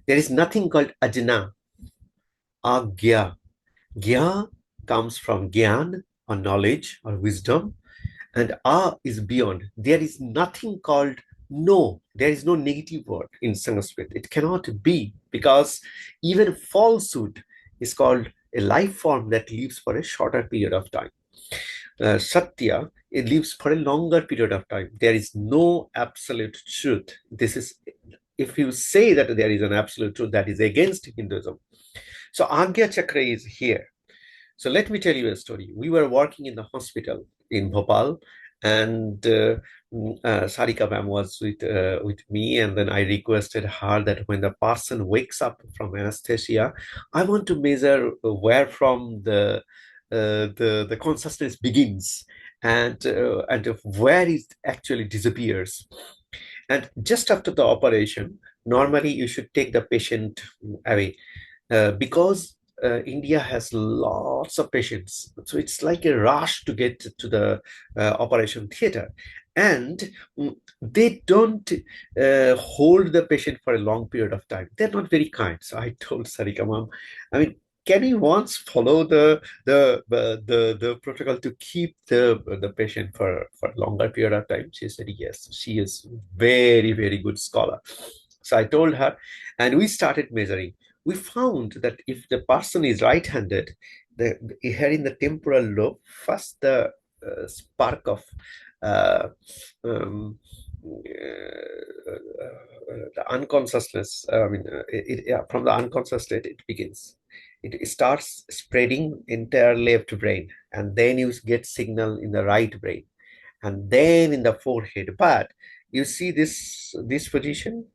There is nothing called Ajna, Aggya. Gya comes from Gyan or knowledge or wisdom, and A is beyond. There is nothing called no. There is no negative word in Sanskrit. It cannot be, because even falsehood is called a life form that lives for a shorter period of time. Satya, it lives for a longer period of time. There is no absolute truth. This is, if you say that there is an absolute truth, that is against Hinduism. So Agya Chakra is here. So let me tell you a story. We were working in the hospital in Bhopal, and Sarika ma'am was with me, and then I requested her that when the person wakes up from anesthesia, I want to measure where from the consciousness begins, and where it actually disappears. And just after the operation, normally you should take the patient away, because India has lots of patients. So it's like a rush to get to the operation theater. And they don't hold the patient for a long period of time. They're not very kind. So I told Sarika ma'am, I mean, can you once follow the protocol to keep the patient for a longer period of time? She said yes. She is very, very good scholar. So I told her, and we started measuring. We found that if the person is right-handed, here in the temporal lobe, first the spark of uh, um, the unconsciousness, from the unconscious state, it begins. It starts spreading entire left brain, and then you get signal in the right brain, and then in the forehead. But you see this position,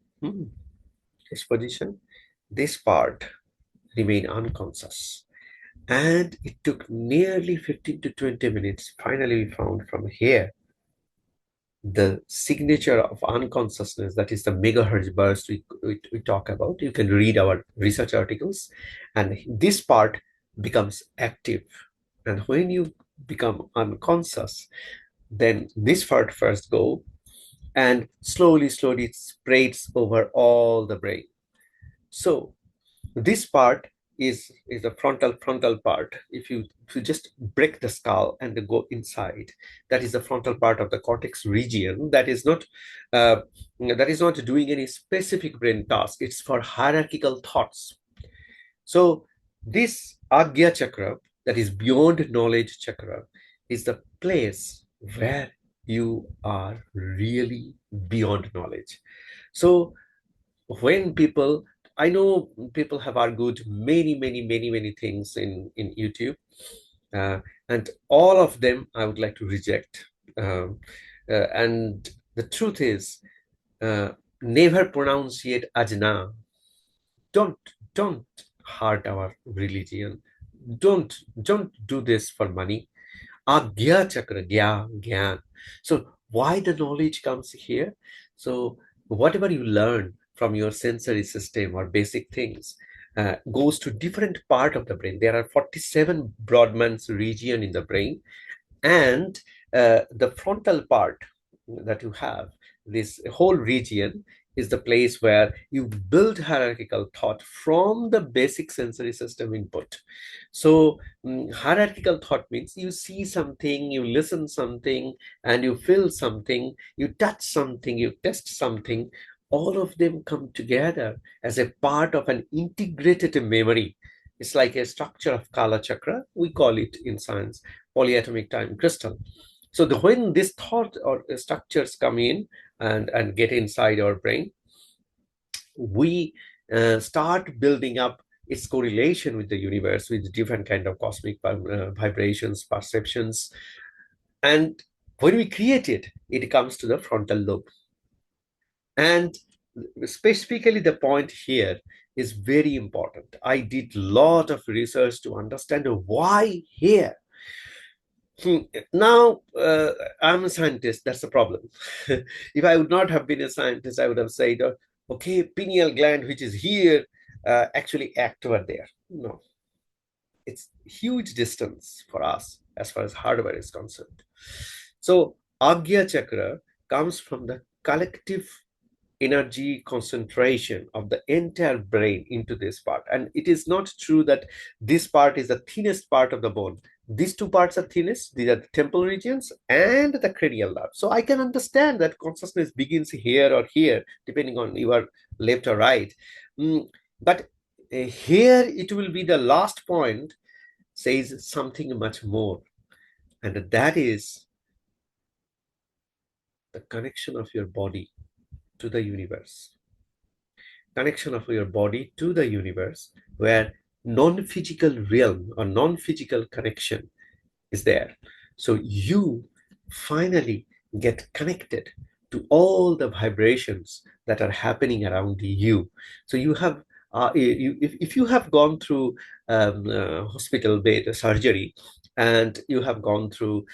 this position, this part remain unconscious. And it took nearly 15 to 20 minutes. Finally, we found from here the signature of unconsciousness, that is the megahertz burst we talk about. You can read our research articles, and this part becomes active. And when you become unconscious, then this part first go, and slowly it spreads over all the brain. So this part is the frontal part. If you just break the skull and go inside, that is the frontal part of the cortex region. Uh, that is not doing any specific brain task. It's for hierarchical thoughts. So this Agya Chakra, that is beyond knowledge chakra, is the place where you are really beyond knowledge. So when people, I know people have argued many things in YouTube, uh, and all of them I would like to reject. um, and the truth is, uh, never pronunciate Ajna. Don't hurt our religion. Don't do this for money. Agya Chakra, Gyan. So why the knowledge comes here? So whatever you learn from your sensory system or basic things goes to different part of the brain. There are 47 Brodmann's region in the brain, and the frontal part that you have, this whole region, is the place where you build hierarchical thought from the basic sensory system input. So hierarchical thought means you see something, you listen something, and you feel something, you touch something, you taste something. All of them come together as a part of an integrated memory. It's like a structure of Kala chakra, we call it in science polyatomic time crystal. So when this thought or structures come in and get inside our brain, we start building up its correlation with the universe, with different kind of cosmic vibrations, perceptions. And when we create it, it comes to the frontal lobe. And specifically, the point here is very important. I did a lot of research to understand why here. Now, I'm a scientist. That's the problem. If I would not have been a scientist, I would have said, okay, pineal gland, which is here, actually act over there. No, it's huge distance for us as far as hardware is concerned. So, Agya Chakra comes from the collective energy concentration of the entire brain into this part. And it is not true that this part is the thinnest part of the bone. These two parts are thinnest. These are the temporal regions and the cranial nerve. So I can understand that consciousness begins here or here, depending on you are left or right. But here it will be the last point, says something much more. And that is the connection of your body to the universe. Connection of your body to the universe, where non-physical realm or non-physical connection is there. So you finally get connected to all the vibrations that are happening around you. So you have, if you have gone through hospital bed surgery, and you have gone through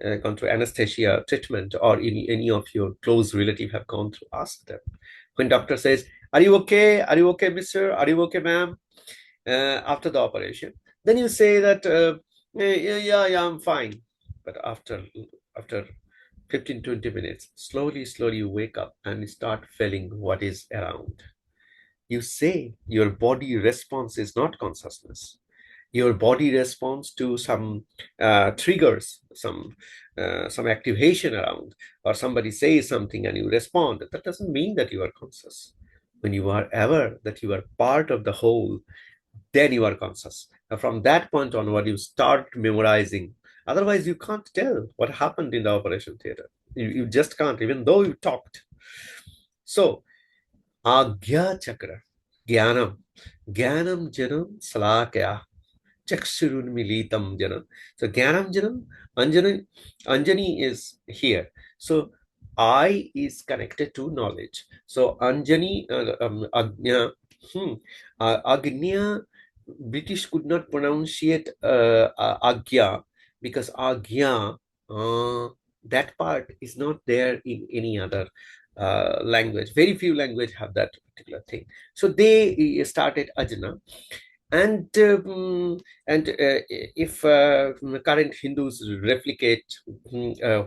anesthesia treatment, or any of your close relative have gone through, ask them. When doctor says, "Are you okay? Are you okay, mister? Are you okay, ma'am?" After the operation, then you say that, yeah, I'm fine. But after 15-20 minutes, slowly you wake up and start feeling what is around. You say your body response is not consciousness. Your body responds to some triggers, some activation around, or somebody says something and you respond. That doesn't mean that you are conscious. When you are aware that you are part of the whole, then you are conscious. Now, from that point onward, you start memorizing. Otherwise, you can't tell what happened in the operation theater. You just can't, even though you talked. So, Aggya Chakra, Jnanam, Jnanam Janam Salakya, Chakshurunmilitam Janam. So, Jnanam Janam, Anjani is here. So, I is connected to knowledge. So, Agnya, Agnya, British could not pronunciate Aggya, because Aggya, that part is not there in any other language. Very few language have that particular thing. So they started Ajna, and if current Hindus replicate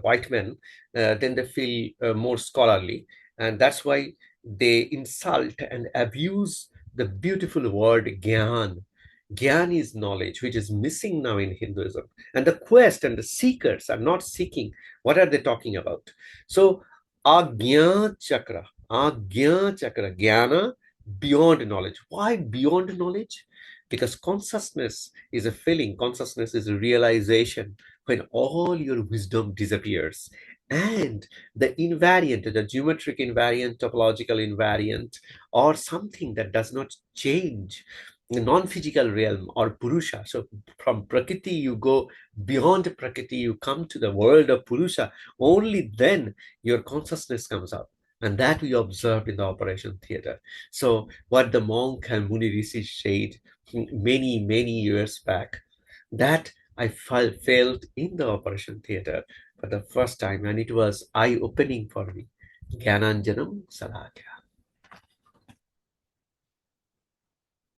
white men, then they feel more scholarly, and that's why they insult and abuse the beautiful word gyan. Gyan is knowledge, which is missing now in Hinduism. And the quest and the seekers are not seeking. What are they talking about? So, Agnya Chakra, Jnana, beyond knowledge. Why beyond knowledge? Because consciousness is a feeling, consciousness is a realization when all your wisdom disappears. And the invariant, the geometric invariant, topological invariant, or something that does not change, the non-physical realm or Purusha. So from Prakriti, you go beyond Prakriti, you come to the world of Purusha. Only then your consciousness comes up. And that we observed in the operation theater. So what the monk and Muni Rishi said many years back, that I felt in the operation theater for the first time, and it was eye-opening for me. Gyananjanam Salakya.